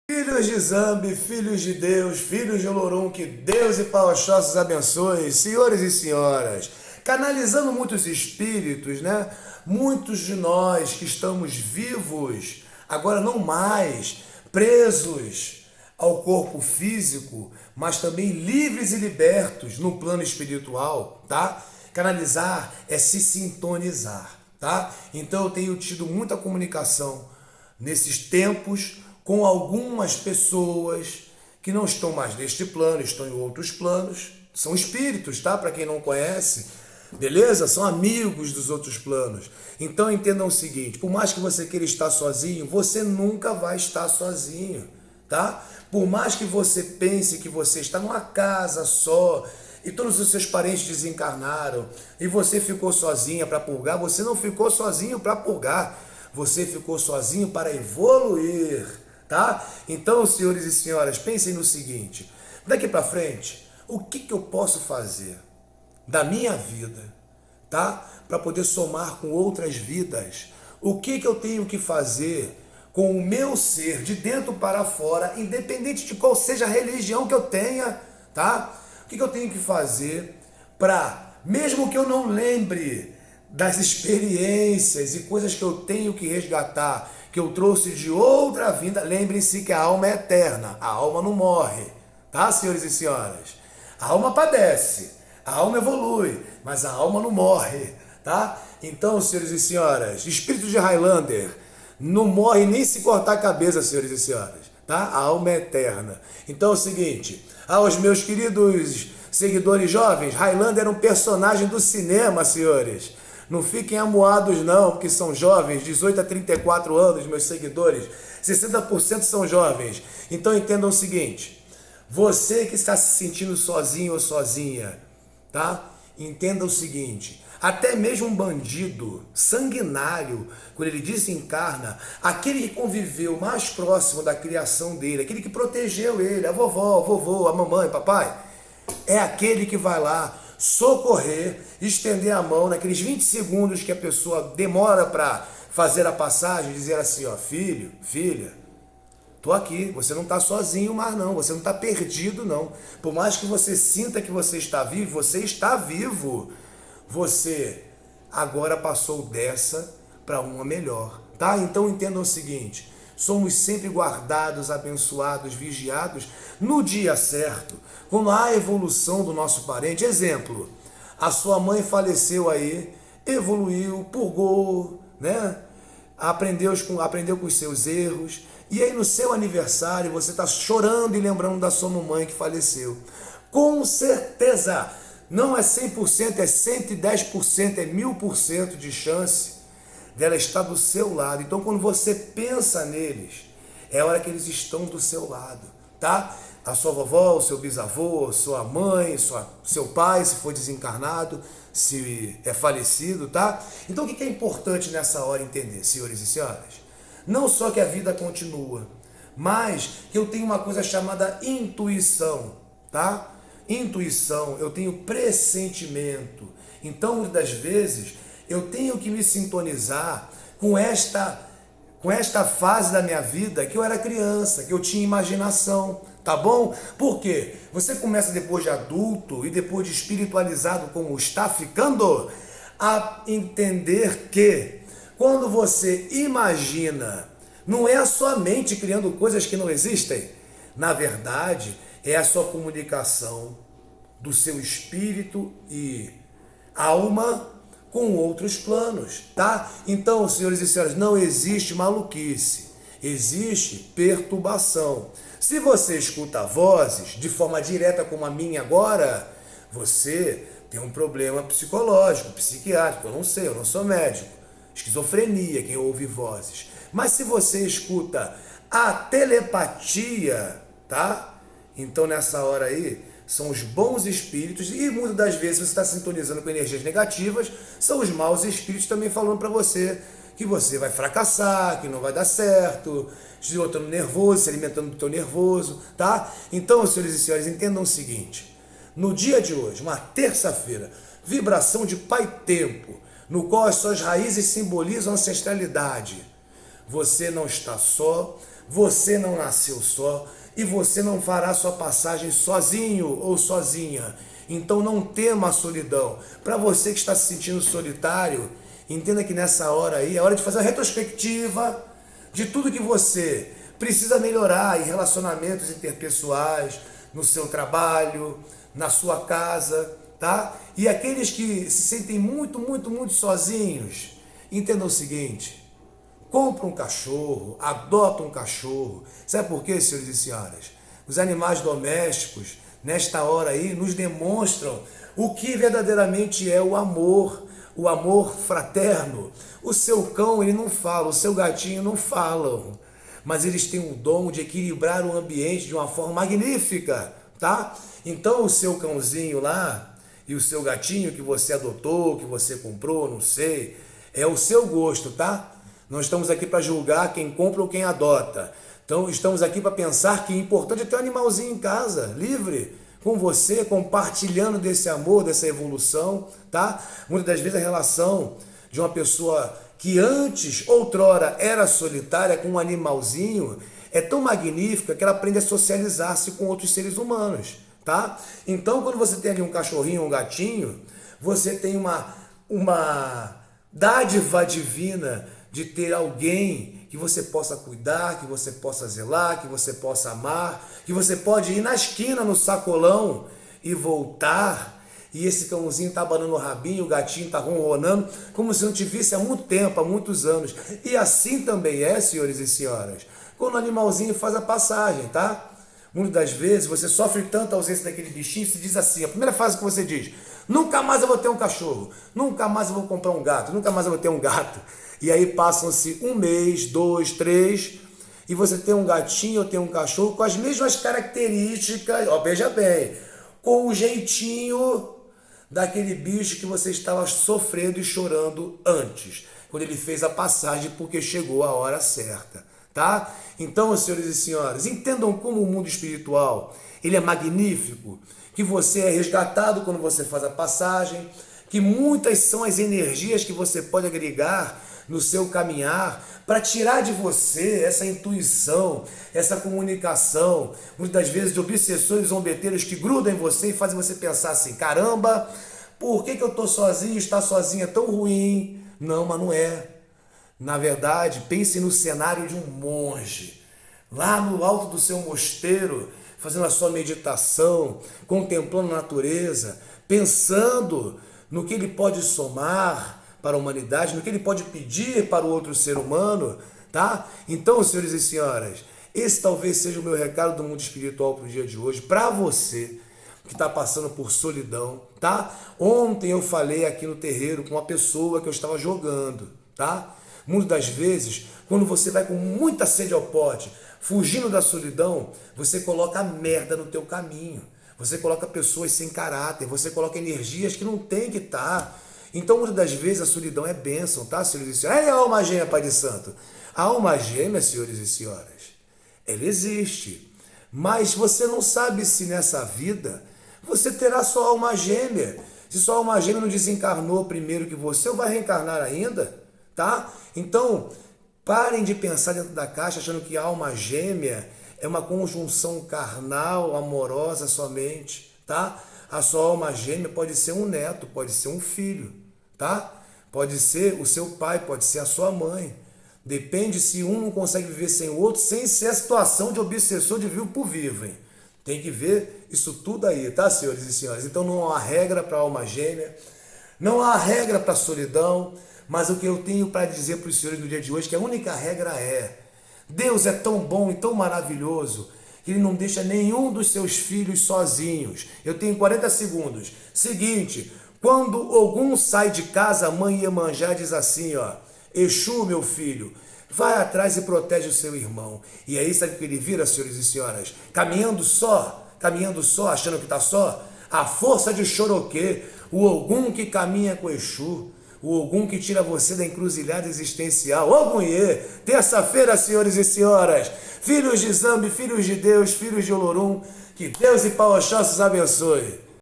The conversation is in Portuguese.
Filhos de Zambi, filhos de Deus, filhos de Olorum, que Deus e Pai Oxóssi os abençoe, senhores e senhoras, canalizando muitos espíritos, né? Muitos de nós que estamos vivos, agora não mais presos ao corpo físico, mas também livres e libertos no plano espiritual, tá? Canalizar é se sintonizar, tá? Então eu tenho tido muita comunicação nesses tempos com algumas pessoas que não estão mais neste plano, estão em outros planos. São espíritos, tá? Para quem não conhece, beleza? São amigos dos outros planos. Então entendam o seguinte: por mais que você queira estar sozinho, você nunca vai estar sozinho, tá? Por mais que você pense que você está numa casa só e todos os seus parentes desencarnaram e você ficou sozinha para purgar, você não ficou sozinho para purgar. Você ficou sozinho para evoluir, tá? Então, senhores e senhoras, pensem no seguinte: daqui para frente, o que eu posso fazer da minha vida, tá? Para poder somar com outras vidas? O que eu tenho que fazer com o meu ser, de dentro para fora, independente de qual seja a religião que eu tenha, tá? O que eu tenho que fazer para, mesmo que eu não lembre das experiências e coisas que eu tenho que resgatar, que eu trouxe de outra vida, lembrem-se que a alma é eterna, a alma não morre, tá, senhores e senhoras? A alma padece, a alma evolui, mas a alma não morre, tá? Então, senhores e senhoras, espírito de Highlander não morre nem se cortar a cabeça, senhores e senhoras, tá? A alma é eterna. Então é o seguinte, aos meus queridos seguidores jovens, Highlander era um personagem do cinema, senhores. Não fiquem amuados não, porque são jovens, 18 a 34 anos, meus seguidores, 60% são jovens. Então entendam o seguinte: você que está se sentindo sozinho ou sozinha, tá? Entenda o seguinte: até mesmo um bandido sanguinário, quando ele desencarna, aquele que conviveu mais próximo da criação dele, aquele que protegeu ele, a vovó, o vovô, a mamãe, papai, é aquele que vai lá socorrer, estender a mão naqueles 20 segundos que a pessoa demora para fazer a passagem, dizer assim, ó, filho, filha, tô aqui, você não está sozinho mais não, você não está perdido não. Por mais que você sinta que você está vivo, você agora passou dessa para uma melhor, tá? Então entendam o seguinte: somos sempre guardados, abençoados, vigiados no dia certo, quando há a evolução do nosso parente. Exemplo, a sua mãe faleceu aí, evoluiu, purgou, né? Aprendeu com os seus erros, e aí no seu aniversário você está chorando e lembrando da sua mamãe que faleceu. Com certeza, não é 100%, é 110%, é 1000% de chance dela estar do seu lado. Então quando você pensa neles, é a hora que eles estão do seu lado, tá? A sua vovó, o seu bisavô, sua mãe, seu pai, se for desencarnado, se é falecido, tá? Então o que é importante nessa hora entender, senhores e senhoras? Não só que a vida continua, mas que eu tenho uma coisa chamada intuição, tá? Intuição, eu tenho pressentimento. Então, muitas das vezes, eu tenho que me sintonizar com esta fase da minha vida que eu era criança, que eu tinha imaginação, tá bom? Por quê? Você começa depois de adulto e depois de espiritualizado como está ficando, a entender que quando você imagina, não é a sua mente criando coisas que não existem. Na verdade, é a sua comunicação do seu espírito e alma com outros planos, tá? Então, senhores e senhoras, não existe maluquice, existe perturbação. Se você escuta vozes de forma direta como a minha agora, você tem um problema psicológico, psiquiátrico, eu não sei, eu não sou médico. Esquizofrenia, quem ouve vozes. Mas se você escuta a telepatia, tá? Então nessa hora aí, são os bons espíritos, e muitas das vezes você está sintonizando com energias negativas, são os maus espíritos também falando para você que você vai fracassar, que não vai dar certo, te botando nervoso, se alimentando do teu nervoso, tá? Então, senhores e senhores, entendam o seguinte: no dia de hoje, uma terça-feira, vibração de Pai Tempo, no qual as suas raízes simbolizam ancestralidade, você não está só, Você não nasceu só e você não fará sua passagem sozinho ou sozinha. Então não tema a solidão. Para você que está se sentindo solitário, entenda que nessa hora aí é hora de fazer uma retrospectiva de tudo que você precisa melhorar em relacionamentos interpessoais, no seu trabalho, na sua casa, tá? E aqueles que se sentem muito sozinhos, entendam o seguinte: compra um cachorro, adota um cachorro. Sabe por quê, senhores e senhoras? Os animais domésticos, nesta hora aí, nos demonstram o que verdadeiramente é o amor fraterno. O seu cão, ele não fala, o seu gatinho não falam, mas eles têm o dom de equilibrar o ambiente de uma forma magnífica, tá? Então o seu cãozinho lá e o seu gatinho que você adotou, que você comprou, não sei, é o seu gosto, tá? Não estamos aqui para julgar quem compra ou quem adota. Então estamos aqui para pensar que é importante ter um animalzinho em casa, livre, com você, compartilhando desse amor, dessa evolução, tá? Muitas das vezes a relação de uma pessoa que antes, outrora, era solitária com um animalzinho, é tão magnífica que ela aprende a socializar-se com outros seres humanos, tá? Então, quando você tem ali um cachorrinho ou um gatinho, você tem uma dádiva divina de ter alguém que você possa cuidar, que você possa zelar, que você possa amar, que você pode ir na esquina, no sacolão e voltar, e esse cãozinho tá abanando o rabinho, o gatinho tá ronronando, como se não te visse há muito tempo, há muitos anos. E assim também é, senhores e senhoras, quando o animalzinho faz a passagem, tá? Muitas das vezes você sofre tanta ausência daquele bichinho, se diz assim, a primeira frase que você diz: nunca mais eu vou ter um cachorro, nunca mais eu vou comprar um gato, nunca mais eu vou ter um gato. E aí passam-se 1 mês, 2, 3, e você tem um gatinho ou tem um cachorro com as mesmas características, ó, veja bem, com o jeitinho daquele bicho que você estava sofrendo e chorando antes, quando ele fez a passagem porque chegou a hora certa, tá? Então, senhores e senhoras, entendam como o mundo espiritual, ele é magnífico, que você é resgatado quando você faz a passagem, que muitas são as energias que você pode agregar no seu caminhar para tirar de você essa intuição, essa comunicação, muitas das vezes de obsessores zombeteiros que grudam em você e fazem você pensar assim: caramba, por que eu estou sozinho, estar sozinho é tão ruim? Não, mas não é. Na verdade, pense no cenário de um monge, lá no alto do seu mosteiro, fazendo a sua meditação, contemplando a natureza, pensando no que ele pode somar para a humanidade, no que ele pode pedir para o outro ser humano, tá? Então, senhores e senhoras, esse talvez seja o meu recado do mundo espiritual para o dia de hoje, para você que está passando por solidão, tá? Ontem eu falei aqui no terreiro com uma pessoa que eu estava jogando, tá? Muitas das vezes, quando você vai com muita sede ao pote, fugindo da solidão, você coloca a merda no teu caminho, você coloca pessoas sem caráter, você coloca energias que não tem que estar. Então, muitas das vezes, a solidão é bênção, tá, senhores e senhoras? É a alma gêmea, Pai de Santo. A alma gêmea, senhores e senhoras, ela existe. Mas você não sabe se nessa vida você terá sua alma gêmea. Se sua alma gêmea não desencarnou primeiro que você, ou vai reencarnar ainda, tá? Então, parem de pensar dentro da caixa achando que a alma gêmea é uma conjunção carnal, amorosa somente, tá? A sua alma gêmea pode ser um neto, pode ser um filho, tá? Pode ser o seu pai, pode ser a sua mãe. Depende se um não consegue viver sem o outro, sem ser a situação de obsessor de vivo por vivo, hein? Tem que ver isso tudo aí, tá, senhores e senhoras? Então não há regra para a alma gêmea, não há regra para a solidão, mas o que eu tenho para dizer para os senhores no dia de hoje, que a única regra é: Deus é tão bom e tão maravilhoso que Ele não deixa nenhum dos seus filhos sozinhos. Eu tenho 40 segundos. Seguinte, quando algum sai de casa, a mãe Iemanjá diz assim, ó: Exu, meu filho, vai atrás e protege o seu irmão. E aí sabe o que ele vira, senhores e senhoras? Caminhando só, achando que está só. A força de Xoroquê, o Ogum que caminha com Exu, o Ogum que tira você da encruzilhada existencial. Ogunhê, terça-feira, senhores e senhoras, filhos de Zambi, filhos de Deus, filhos de Olorum, que Deus e Pau Oxóssi os abençoe.